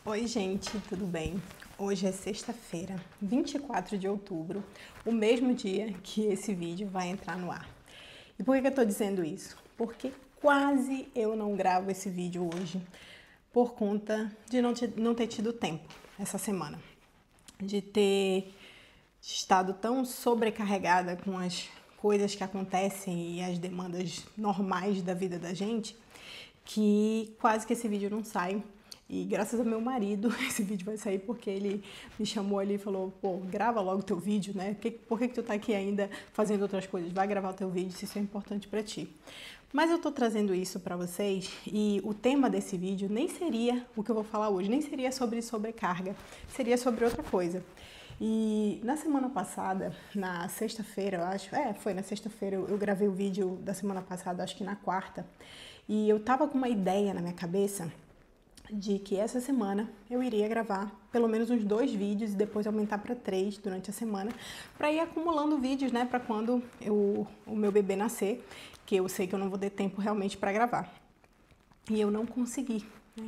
Oi, gente, tudo bem? Hoje é sexta-feira, 24 de outubro, o mesmo dia que esse vídeo vai entrar no ar. E por que eu tô dizendo isso? Porque quase eu não gravo esse vídeo hoje por conta de não ter tido tempo essa semana, de ter estado tão sobrecarregada com as coisas que acontecem e as demandas normais da vida da gente, que quase que esse vídeo não sai. E graças ao meu marido, esse vídeo vai sair porque ele me chamou ali e falou: pô, grava logo teu vídeo, né? Por que tu tá aqui ainda fazendo outras coisas? Vai gravar o teu vídeo se isso é importante pra ti. Mas eu tô trazendo isso pra vocês e o tema desse vídeo nem seria o que eu vou falar hoje, nem seria sobre sobrecarga, seria sobre outra coisa. E na semana passada, na sexta-feira, eu acho, foi na sexta-feira, eu gravei o vídeo da semana passada, acho que na quarta, e eu tava com uma ideia na minha cabeça de que essa semana eu iria gravar pelo menos uns 2 vídeos e depois aumentar para 3 durante a semana, para ir acumulando vídeos, né, para quando o meu bebê nascer, que eu sei que eu não vou ter tempo realmente para gravar. E eu não consegui.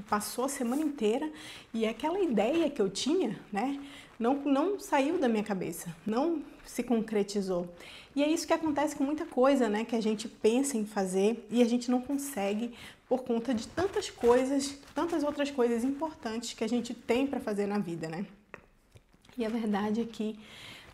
Passou a semana inteira e aquela ideia que eu tinha, né, não saiu da minha cabeça, não se concretizou. E é isso que acontece com muita coisa, né, que a gente pensa em fazer e a gente não consegue por conta de tantas coisas, tantas outras coisas importantes que a gente tem para fazer na vida, né? E a verdade é que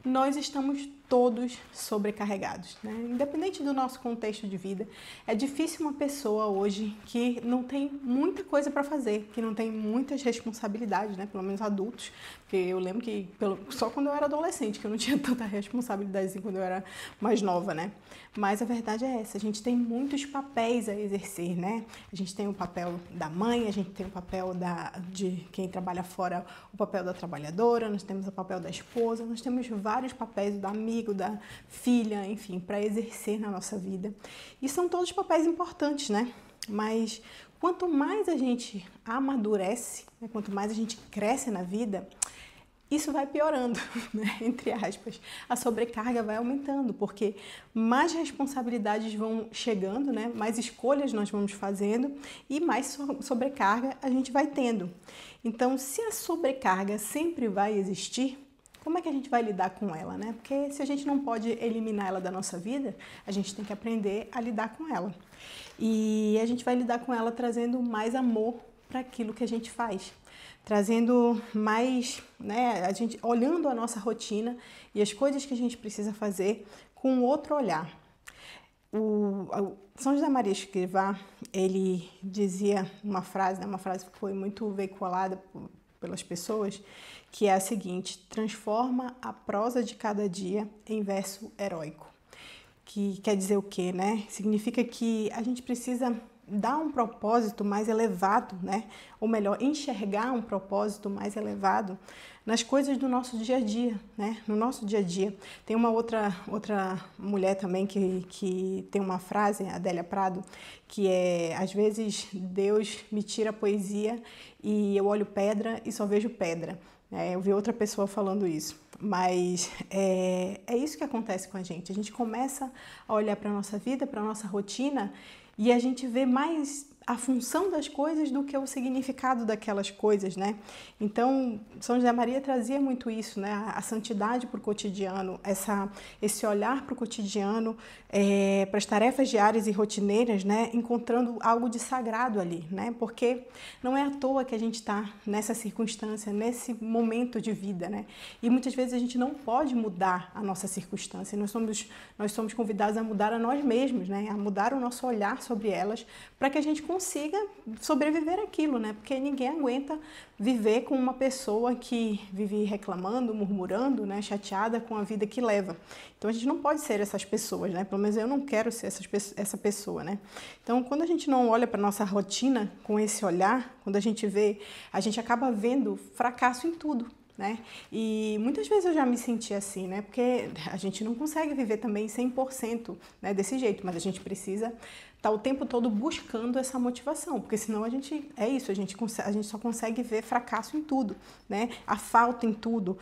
nós estamos todos sobrecarregados, né? Independente do nosso contexto de vida, é difícil uma pessoa hoje que não tem muita coisa para fazer, que não tem muitas responsabilidades, né? Pelo menos adultos, porque eu lembro que só quando eu era adolescente que eu não tinha tanta responsabilidade assim quando eu era mais nova, né? Mas a verdade é essa, a gente tem muitos papéis a exercer, né? A gente tem o papel da mãe, a gente tem o papel de quem trabalha fora, o papel da trabalhadora, nós temos o papel da esposa, nós temos vários papéis do amigo, da filha, enfim, para exercer na nossa vida. E são todos papéis importantes, né? Mas quanto mais a gente amadurece, né? Quanto mais a gente cresce na vida, isso vai piorando, né? Entre aspas. A sobrecarga vai aumentando, porque mais responsabilidades vão chegando, né? Mais escolhas nós vamos fazendo e mais sobrecarga a gente vai tendo. Então, se a sobrecarga sempre vai existir, como é que a gente vai lidar com ela, né? Porque se a gente não pode eliminar ela da nossa vida, a gente tem que aprender a lidar com ela. E a gente vai lidar com ela trazendo mais amor para aquilo que a gente faz. Trazendo mais, né, a gente olhando a nossa rotina e as coisas que a gente precisa fazer com outro olhar. O São José Maria Escrivá, ele dizia uma frase que foi muito veiculada pelas pessoas, que é a seguinte: transforma a prosa de cada dia em verso heróico. Que quer dizer o quê, né? Significa que a gente precisa dar um propósito mais elevado, né? Ou melhor, enxergar um propósito mais elevado nas coisas do nosso dia a dia, né? No nosso dia a dia. Tem uma outra mulher também que tem uma frase, a Adélia Prado, que é: às vezes Deus me tira a poesia e eu olho pedra e só vejo pedra. Eu vi outra pessoa falando isso, mas é isso que acontece com a gente. A gente começa a olhar para a nossa vida, para a nossa rotina, e a gente vê mais a função das coisas do que o significado daquelas coisas, né? Então, São José Maria trazia muito isso, né? A santidade para o cotidiano, esse olhar para o cotidiano, para as tarefas diárias e rotineiras, né? Encontrando algo de sagrado ali, né? Porque não é à toa que a gente está nessa circunstância, nesse momento de vida, né? E muitas vezes a gente não pode mudar a nossa circunstância. Nós somos convidados a mudar a nós mesmos, né? A mudar o nosso olhar sobre elas, para que a gente consiga sobreviver aquilo, né? Porque ninguém aguenta viver com uma pessoa que vive reclamando, murmurando, né? Chateada com a vida que leva. Então a gente não pode ser essas pessoas, né? Pelo menos eu não quero ser essa pessoa, né? Então, quando a gente não olha para nossa rotina com esse olhar, quando a gente acaba vendo fracasso em tudo, né? E muitas vezes eu já me senti assim, né? Porque a gente não consegue viver também 100%, né, desse jeito, mas a gente precisa tá o tempo todo buscando essa motivação, porque senão a gente só consegue ver fracasso em tudo, né? A falta em tudo.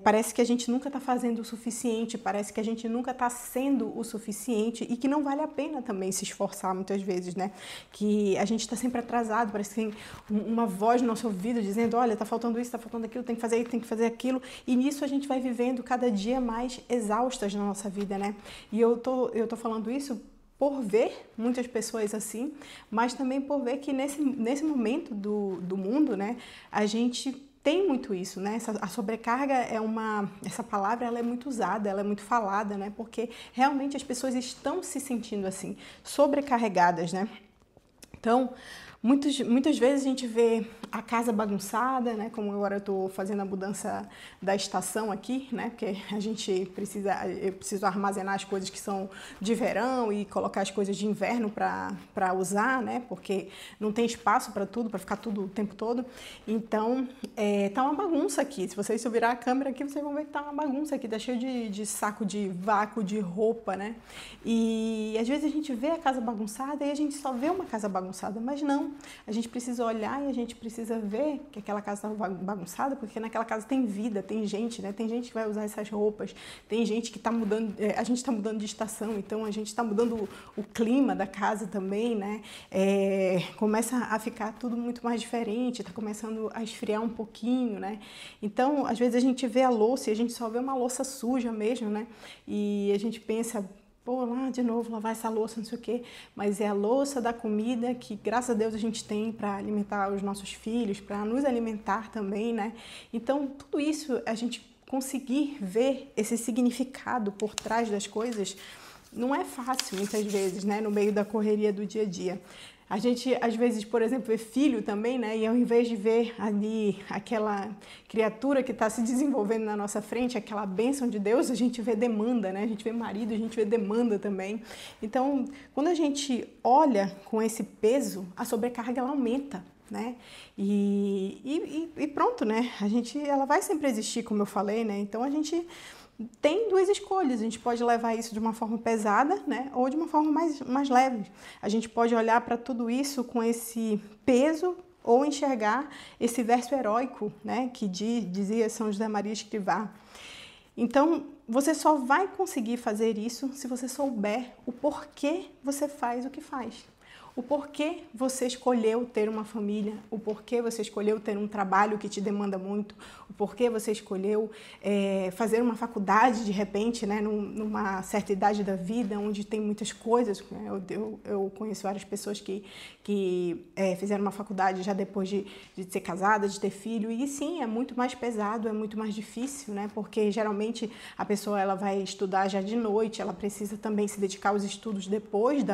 Parece que a gente nunca está fazendo o suficiente, parece que a gente nunca está sendo o suficiente e que não vale a pena também se esforçar muitas vezes, né? Que a gente está sempre atrasado, parece que tem uma voz no nosso ouvido dizendo, olha, tá faltando isso, tá faltando aquilo, tem que fazer isso, tem que fazer aquilo, e nisso a gente vai vivendo cada dia mais exaustas na nossa vida, né? E eu tô falando isso por ver muitas pessoas assim, mas também por ver que nesse momento do mundo, né, a gente tem muito isso, né? A sobrecarga essa palavra ela é muito usada, ela é muito falada, né? Porque realmente as pessoas estão se sentindo assim, sobrecarregadas, né? Então, muitas vezes a gente vê a casa bagunçada, né? Como agora eu estou fazendo a mudança da estação aqui, né? Porque eu preciso armazenar as coisas que são de verão e colocar as coisas de inverno para usar, né? Porque não tem espaço para tudo, para ficar tudo o tempo todo. Então, tá uma bagunça aqui. Se vocês virar a câmera aqui, vocês vão ver que tá uma bagunça aqui, tá cheio de saco de vácuo, de roupa, né? E às vezes a gente vê a casa bagunçada e a gente só vê uma casa bagunçada, mas não. A gente precisa olhar e a gente precisa ver que aquela casa está bagunçada, porque naquela casa tem vida, tem gente, né? Tem gente que vai usar essas roupas, tem gente que está mudando, a gente está mudando de estação, então a gente está mudando o clima da casa também, né? Começa a ficar tudo muito mais diferente, está começando a esfriar um pouquinho, né? Então, às vezes a gente vê a louça e a gente só vê uma louça suja mesmo, né? E a gente pensa, pô, lá de novo, lavar essa louça, não sei o quê, mas é a louça da comida que, graças a Deus, a gente tem para alimentar os nossos filhos, para nos alimentar também, né? Então, tudo isso, a gente conseguir ver esse significado por trás das coisas, não é fácil, muitas vezes, né? No meio da correria do dia a dia. A gente, às vezes, por exemplo, vê filho também, né? E ao invés de ver ali aquela criatura que está se desenvolvendo na nossa frente, aquela bênção de Deus, a gente vê demanda, né? A gente vê marido, a gente vê demanda também. Então, quando a gente olha com esse peso, a sobrecarga ela aumenta, né? E pronto, né? Ela vai sempre existir, como eu falei, né? Então, a gente tem duas escolhas, a gente pode levar isso de uma forma pesada, né, ou de uma forma mais leve. A gente pode olhar para tudo isso com esse peso ou enxergar esse verso heróico, né, que dizia São José Maria Escrivá. Então, você só vai conseguir fazer isso se você souber o porquê você faz o que faz. O porquê você escolheu ter uma família, o porquê você escolheu ter um trabalho que te demanda muito, o porquê você escolheu fazer uma faculdade de repente, né, numa certa idade da vida, onde tem muitas coisas. Né? Eu conheço várias pessoas que fizeram uma faculdade já depois de ser casada, de ter filho, e sim, é muito mais pesado, é muito mais difícil, né? Porque geralmente a pessoa ela vai estudar já de noite, ela precisa também se dedicar aos estudos depois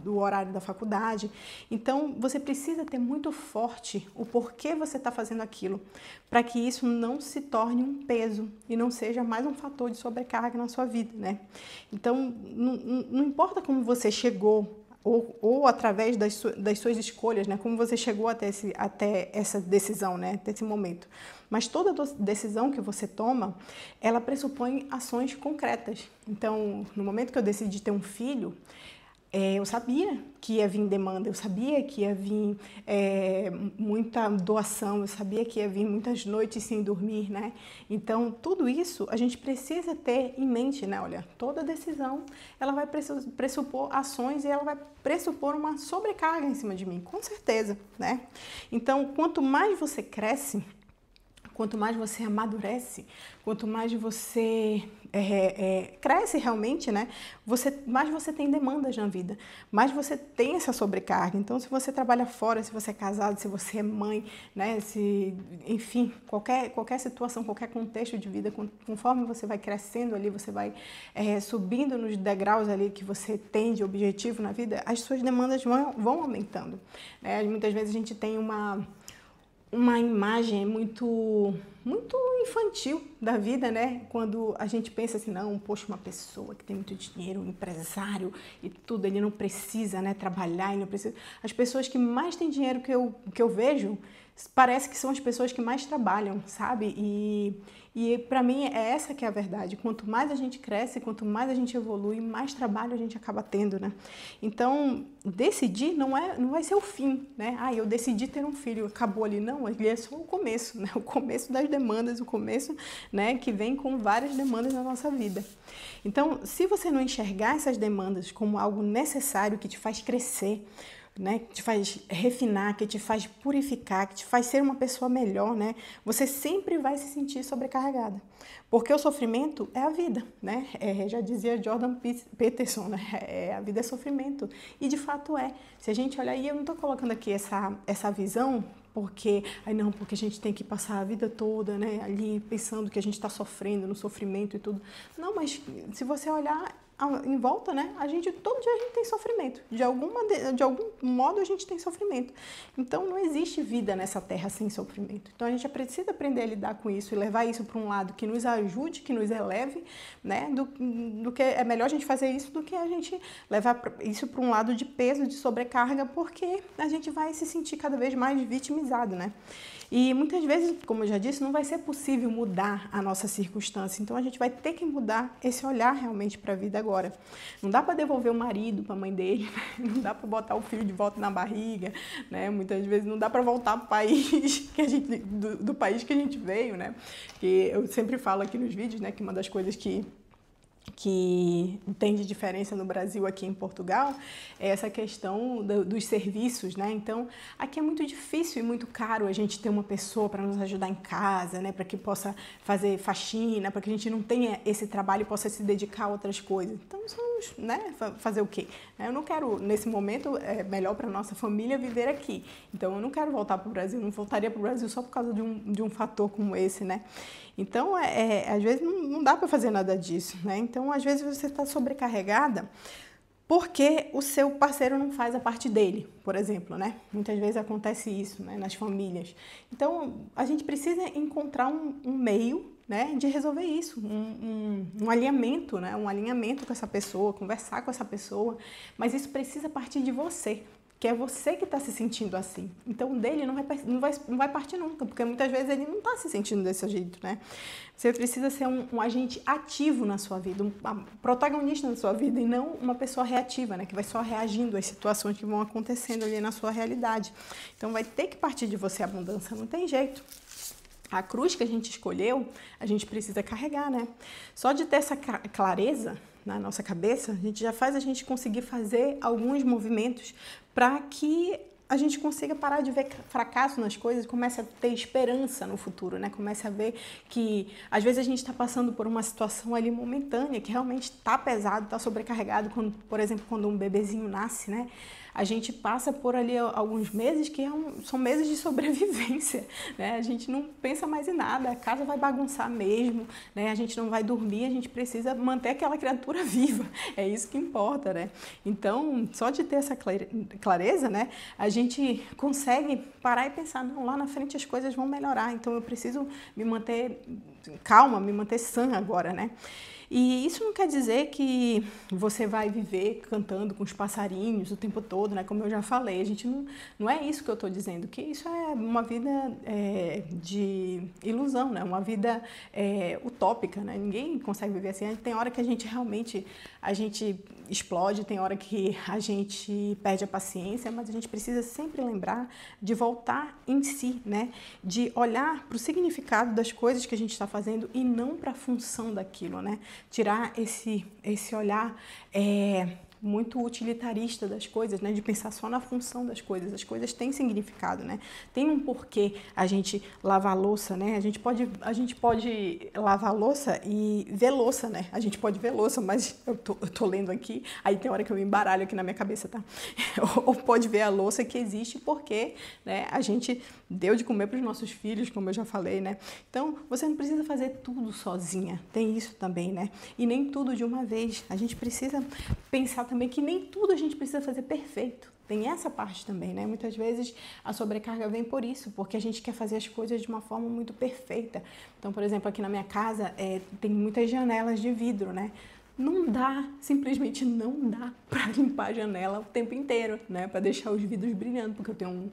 do horário da faculdade. Então, você precisa ter muito forte o porquê você está fazendo aquilo, para que isso não se torne um peso e não seja mais um fator de sobrecarga na sua vida, né? Então, não importa como você chegou, ou através das suas escolhas, né? Como você chegou até essa decisão, né? Até esse momento. Mas toda decisão que você toma, ela pressupõe ações concretas. Então, no momento que eu decidi ter um filho, eu sabia que ia vir demanda, eu sabia que ia vir muita doação, eu sabia que ia vir muitas noites sem dormir, né? Então, tudo isso a gente precisa ter em mente, né? Olha, toda decisão, ela vai pressupor ações e ela vai pressupor uma sobrecarga em cima de mim, com certeza, né? Então, quanto mais você cresce, quanto mais você amadurece, quanto mais você cresce realmente, né? Mais você tem demandas na vida, mais você tem essa sobrecarga. Então, se você trabalha fora, se você é casado, se você é mãe, né? Enfim, qualquer situação, qualquer contexto de vida, conforme você vai crescendo ali, você vai subindo nos degraus ali que você tem de objetivo na vida, as suas demandas vão aumentando, né? Muitas vezes a gente tem uma imagem muito muito infantil da vida, né? Quando a gente pensa assim, não, poxa, uma pessoa que tem muito dinheiro, um empresário e tudo, ele não precisa, né, trabalhar, ele não precisa. As pessoas que mais têm dinheiro que eu vejo, parece que são as pessoas que mais trabalham, sabe? E para mim é essa que é a verdade. Quanto mais a gente cresce, quanto mais a gente evolui, mais trabalho a gente acaba tendo, né? Então, decidir não vai ser o fim, né? Ah, eu decidi ter um filho, acabou ali. Não, ele é só o começo, né? O começo das demandas, o começo, né, que vem com várias demandas na nossa vida. Então, se você não enxergar essas demandas como algo necessário que te faz crescer, né, que te faz refinar, que te faz purificar, que te faz ser uma pessoa melhor, né, você sempre vai se sentir sobrecarregada. Porque o sofrimento é a vida, né? Já dizia Jordan Peterson, né? A vida é sofrimento. E de fato é. Se a gente olhar, e eu não estou colocando aqui essa visão porque a gente tem que passar a vida toda, né, ali pensando que a gente está sofrendo no sofrimento e tudo. Não, mas se você olhar em volta, né, todo dia a gente tem sofrimento. De algum modo a gente tem sofrimento. Então não existe vida nessa terra sem sofrimento. Então a gente precisa aprender a lidar com isso e levar isso para um lado que nos ajude, que nos eleve, né, do que é melhor a gente fazer isso do que a gente levar isso para um lado de peso, de sobrecarga, porque a gente vai se sentir cada vez mais vitimizado, né? E muitas vezes, como eu já disse, não vai ser possível mudar a nossa circunstância. Então a gente vai ter que mudar esse olhar realmente para a vida agora. Não dá para devolver o marido para a mãe dele, não dá para botar o filho de volta na barriga, né? Muitas vezes não dá para voltar para o país do país que a gente veio, né? Que eu sempre falo aqui nos vídeos, né, que uma das coisas que tem de diferença no Brasil aqui em Portugal é essa questão dos serviços, né? Então, aqui é muito difícil e muito caro a gente ter uma pessoa para nos ajudar em casa, né? Para que possa fazer faxina, para que a gente não tenha esse trabalho e possa se dedicar a outras coisas. Então, vamos, né, fazer o quê? Eu não quero, nesse momento, é melhor para a nossa família viver aqui. Então, eu não quero voltar para o Brasil, não voltaria para o Brasil só por causa de um fator como esse, né? Então, às vezes não dá para fazer nada disso, né? Então, às vezes você está sobrecarregada porque o seu parceiro não faz a parte dele, por exemplo, né? Muitas vezes acontece isso, né, nas famílias. Então, a gente precisa encontrar um meio, né, de resolver isso, um alinhamento, né? Um alinhamento com essa pessoa, conversar com essa pessoa, mas isso precisa partir de você. Que é você que está se sentindo assim. Então, dele não vai partir nunca, porque muitas vezes ele não está se sentindo desse jeito, né? Você precisa ser um agente ativo na sua vida, um protagonista na sua vida e não uma pessoa reativa, né? Que vai só reagindo às situações que vão acontecendo ali na sua realidade. Então, vai ter que partir de você a mudança, não tem jeito. A cruz que a gente escolheu, a gente precisa carregar, né? Só de ter essa clareza na nossa cabeça, a gente já faz a gente conseguir fazer alguns movimentos para que a gente consiga parar de ver fracasso nas coisas e comece a ter esperança no futuro, né? Comece a ver que, às vezes, a gente está passando por uma situação ali momentânea, que realmente está pesado, está sobrecarregado, por exemplo, quando um bebezinho nasce, né? A gente passa por ali alguns meses que são meses de sobrevivência, né? A gente não pensa mais em nada, a casa vai bagunçar mesmo, né? A gente não vai dormir, a gente precisa manter aquela criatura viva, é isso que importa, né? Então, só de ter essa clareza, né? A gente consegue parar e pensar, não, lá na frente as coisas vão melhorar, então eu preciso me manter calma, me manter sã agora, né? E isso não quer dizer que você vai viver cantando com os passarinhos o tempo todo, né? Como eu já falei, a gente não é isso que eu estou dizendo, que isso é uma vida de ilusão, né? Uma vida utópica, né? Ninguém consegue viver assim. Tem hora que a gente realmente explode, tem hora que a gente perde a paciência, mas a gente precisa sempre lembrar de voltar em si, né? De olhar para o significado das coisas que a gente está fazendo e não para a função daquilo, né? Tirar esse olhar muito utilitarista das coisas, né? De pensar só na função das coisas. As coisas têm significado, né? Tem um porquê a gente lavar a louça, né? A gente pode lavar a louça e ver louça, né? A gente pode ver louça, mas eu tô lendo aqui, aí tem hora que eu me embaralho aqui na minha cabeça, tá? Ou pode ver a louça que existe porque, né, a gente deu de comer para os nossos filhos, como eu já falei, né? Então, você não precisa fazer tudo sozinha. Tem isso também, né? E nem tudo de uma vez. A gente precisa pensar também também que nem tudo a gente precisa fazer perfeito. Tem essa parte também, né? Muitas vezes a sobrecarga vem por isso, porque a gente quer fazer as coisas de uma forma muito perfeita. Então, por exemplo, aqui na minha casa tem muitas janelas de vidro, né? Não dá, simplesmente não dá para limpar a janela o tempo inteiro, né? Para deixar os vidros brilhando, porque eu tenho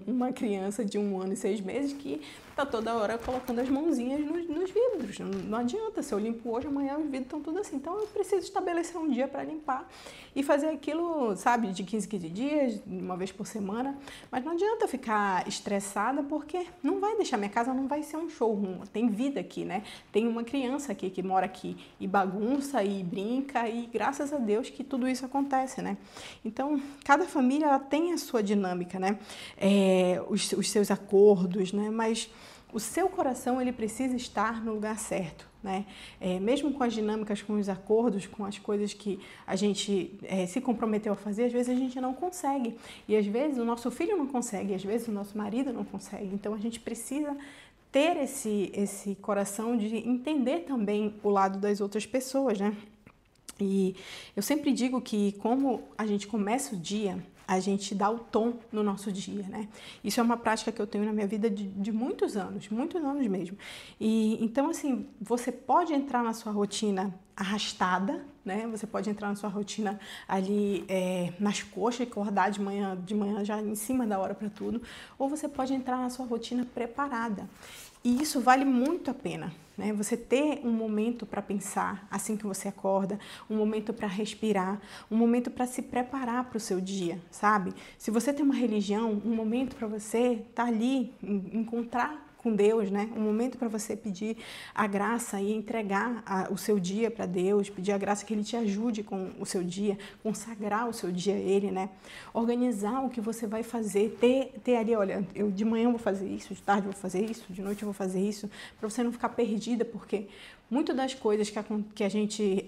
uma criança de 1 ano e 6 meses que tá toda hora colocando as mãozinhas nos vidros. Não adianta, se eu limpo hoje, amanhã os vidros estão tudo assim. Então eu preciso estabelecer um dia para limpar e fazer aquilo, sabe, de 15 dias, uma vez por semana. Mas não adianta ficar estressada, porque não vai deixar, minha casa não vai ser um showroom. Tem vida aqui, né? Tem uma criança aqui que mora aqui e bagunça e brinca, e graças a Deus que tudo isso acontece, né? Então, cada família ela tem a sua dinâmica, né? Os seus acordos, né? Mas o seu coração ele precisa estar no lugar certo, né? Mesmo com as dinâmicas, com os acordos, com as coisas que a gente se comprometeu a fazer, às vezes a gente não consegue. E às vezes o nosso filho não consegue, às vezes o nosso marido não consegue. Então a gente precisa ter esse coração de entender também o lado das outras pessoas, né? E eu sempre digo que como a gente começa o dia, a gente dá o tom no nosso dia, né? Isso é uma prática que eu tenho na minha vida de muitos anos mesmo. E então, assim, você pode entrar na sua rotina arrastada, né? Você pode entrar na sua rotina ali nas coxas, acordar de manhã já em cima da hora para tudo, ou você pode entrar na sua rotina preparada. E isso vale muito a pena, né? Você ter um momento para pensar assim que você acorda, um momento para respirar, um momento para se preparar para o seu dia, sabe? Se você tem uma religião, um momento para você estar ali, encontrar com Deus, né? Um momento para você pedir a graça e entregar o seu dia para Deus, pedir a graça que Ele te ajude com o seu dia, consagrar o seu dia a Ele, né? Organizar o que você vai fazer, ter ali, olha, eu de manhã vou fazer isso, de tarde vou fazer isso, de noite eu vou fazer isso, para você não ficar perdida, porque muitas das coisas que a gente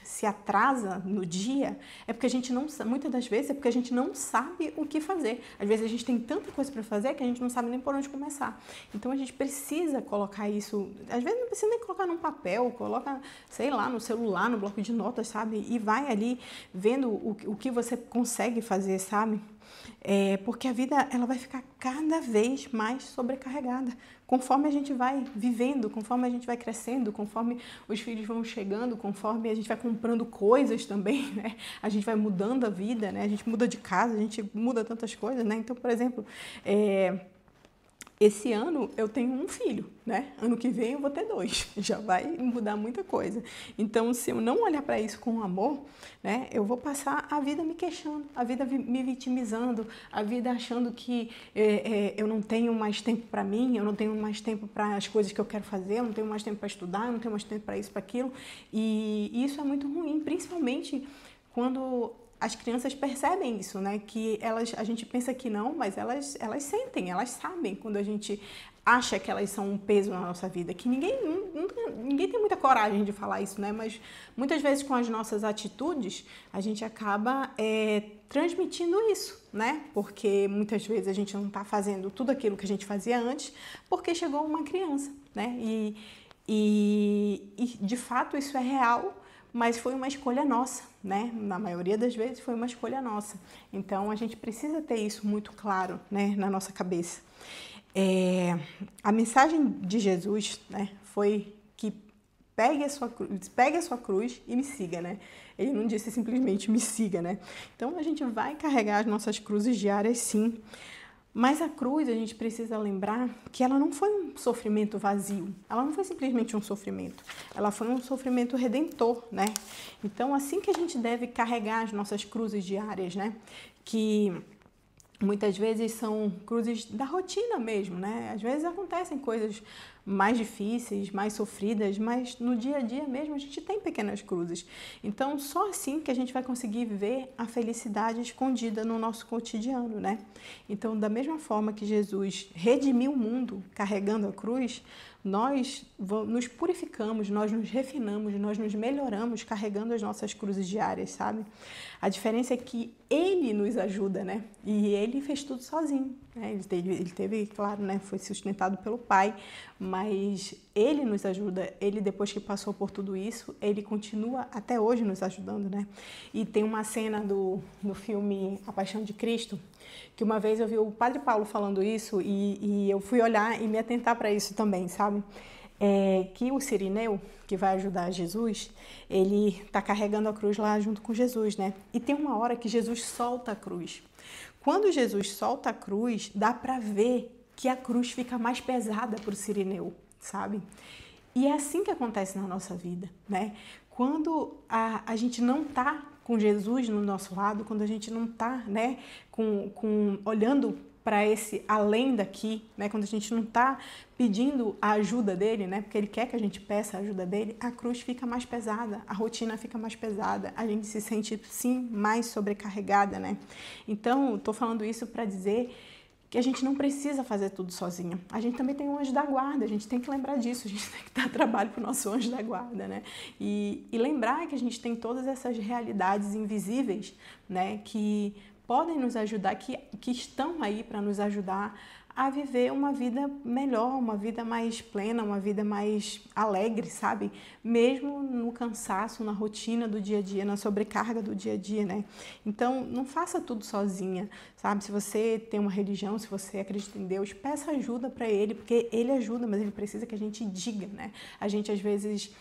se atrasa no dia é porque a gente não, muitas das vezes é porque a gente não sabe o que fazer. Às vezes a gente tem tanta coisa para fazer que a gente não sabe nem por onde começar. Então a gente precisa colocar isso, às vezes não precisa nem colocar num papel, coloca, sei lá, no celular, no bloco de notas, sabe? E vai ali vendo o que você consegue fazer, sabe? Porque a vida ela vai ficar cada vez mais sobrecarregada. Conforme a gente vai vivendo, conforme a gente vai crescendo, conforme os filhos vão chegando, conforme a gente vai comprando coisas também, né? A gente vai mudando a vida, né? A gente muda de casa, a gente muda tantas coisas, né? Então, por exemplo, esse ano eu tenho um filho, né? Ano que vem eu vou ter 2. Já vai mudar muita coisa. Então, se eu não olhar para isso com amor, né? Eu vou passar a vida me queixando, a vida me vitimizando, a vida achando que eu não tenho mais tempo para mim, eu não tenho mais tempo para as coisas que eu quero fazer, eu não tenho mais tempo para estudar, eu não tenho mais tempo para isso, para aquilo. E isso é muito ruim, principalmente quando as crianças percebem isso, né? Que a gente pensa que não, mas elas sentem, elas sabem quando a gente acha que elas são um peso na nossa vida, que ninguém tem muita coragem de falar isso, né? Mas muitas vezes com as nossas atitudes, a gente acaba transmitindo isso, né? Porque muitas vezes a gente não está fazendo tudo aquilo que a gente fazia antes, porque chegou uma criança, né? E de fato isso é real, mas foi uma escolha nossa, né? Na maioria das vezes foi uma escolha nossa. Então a gente precisa ter isso muito claro, né, na nossa cabeça. A mensagem de Jesus, né, foi que pegue a sua cruz e me siga, né? Ele não disse simplesmente me siga, né? Então a gente vai carregar as nossas cruzes diárias, sim. Mas a cruz, a gente precisa lembrar que ela não foi um sofrimento vazio. Ela não foi simplesmente um sofrimento. Ela foi um sofrimento redentor, né? Então, assim que a gente deve carregar as nossas cruzes diárias, né? Que muitas vezes são cruzes da rotina mesmo, né? Às vezes acontecem coisas mais difíceis, mais sofridas, mas no dia a dia mesmo a gente tem pequenas cruzes. Então, só assim que a gente vai conseguir ver a felicidade escondida no nosso cotidiano, né? Então, da mesma forma que Jesus redimiu o mundo carregando a cruz, nós nos purificamos, nós nos refinamos, nós nos melhoramos carregando as nossas cruzes diárias, sabe? A diferença é que Ele nos ajuda, né? E Ele fez tudo sozinho, né? Ele teve, claro, né? Foi sustentado pelo Pai, mas Ele nos ajuda. Ele, depois que passou por tudo isso, Ele continua até hoje nos ajudando, né? E tem uma cena do filme A Paixão de Cristo, que uma vez eu vi o Padre Paulo falando isso e eu fui olhar e me atentar para isso também, sabe? Que o Cirineu, que vai ajudar Jesus, ele está carregando a cruz lá junto com Jesus, né? E tem uma hora que Jesus solta a cruz. Quando Jesus solta a cruz, dá para ver que a cruz fica mais pesada para o Cirineu, sabe? E é assim que acontece na nossa vida, né? Quando a gente não está com Jesus no nosso lado, quando a gente não está, né, olhando para esse além daqui, né, quando a gente não está pedindo a ajuda dele, né, porque ele quer que a gente peça a ajuda dele, a cruz fica mais pesada, a rotina fica mais pesada, a gente se sente, sim, mais sobrecarregada, né? Então, estou falando isso para dizer que a gente não precisa fazer tudo sozinha. A gente também tem um anjo da guarda, a gente tem que lembrar disso, a gente tem que dar trabalho para o nosso anjo da guarda, né? E lembrar que a gente tem todas essas realidades invisíveis, né, que podem nos ajudar, que estão aí para nos ajudar a viver uma vida melhor, uma vida mais plena, uma vida mais alegre, sabe? Mesmo no cansaço, na rotina do dia a dia, na sobrecarga do dia a dia, né? Então, não faça tudo sozinha, sabe? Se você tem uma religião, se você acredita em Deus, peça ajuda para Ele, porque Ele ajuda, mas Ele precisa que a gente diga, né? A gente, às vezes,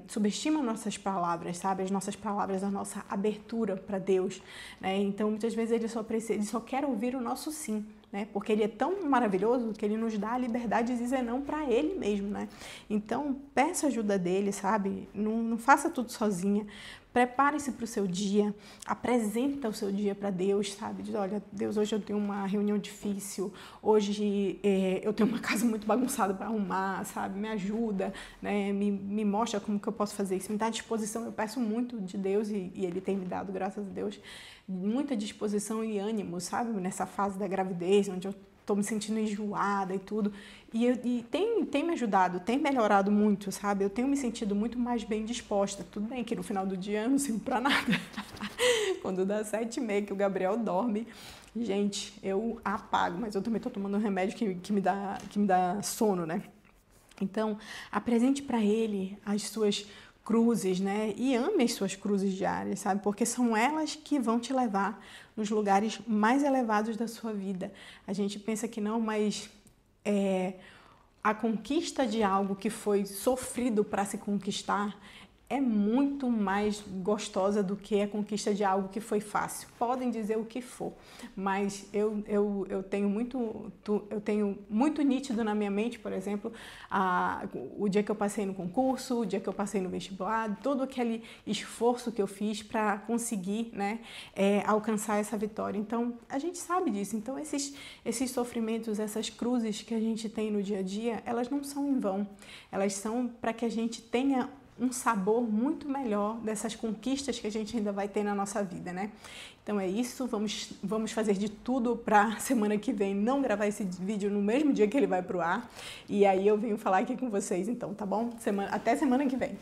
subestima nossas palavras, sabe? As nossas palavras, a nossa abertura para Deus, né? Então, muitas vezes, Ele só quer ouvir o nosso sim, né? Porque Ele é tão maravilhoso que Ele nos dá a liberdade de dizer não para Ele mesmo, né? Então, peça ajuda dEle, sabe? Não faça tudo sozinha. Prepare-se para o seu dia, apresenta o seu dia para Deus, sabe? Diz, olha, Deus, hoje eu tenho uma reunião difícil, hoje eu tenho uma casa muito bagunçada para arrumar, sabe? Me ajuda, né? Me mostra como que eu posso fazer isso, me dá disposição. Eu peço muito de Deus e Ele tem me dado, graças a Deus, muita disposição e ânimo, sabe? Nessa fase da gravidez, onde eu estou me sentindo enjoada e tudo. E tem me ajudado, tem melhorado muito, sabe? Eu tenho me sentido muito mais bem disposta. Tudo bem que no final do dia eu não sirvo pra nada. Quando dá 7h30 que o Gabriel dorme, gente, eu apago. Mas eu também tô tomando um remédio que me dá sono, né? Então, apresente para ele as suas cruzes, né? E ame as suas cruzes diárias, sabe? Porque são elas que vão te levar nos lugares mais elevados da sua vida. A gente pensa que não, mas a conquista de algo que foi sofrido para se conquistar é muito mais gostosa do que a conquista de algo que foi fácil. Podem dizer o que for, mas eu tenho muito nítido na minha mente, por exemplo, o dia que eu passei no concurso, o dia que eu passei no vestibular, todo aquele esforço que eu fiz para conseguir, né, alcançar essa vitória. Então, a gente sabe disso. Então, esses sofrimentos, essas cruzes que a gente tem no dia a dia, elas não são em vão. Elas são para que a gente tenha um sabor muito melhor dessas conquistas que a gente ainda vai ter na nossa vida, né? Então é isso, vamos fazer de tudo para semana que vem não gravar esse vídeo no mesmo dia que ele vai pro ar. E aí eu venho falar aqui com vocês então, tá bom? Até semana que vem.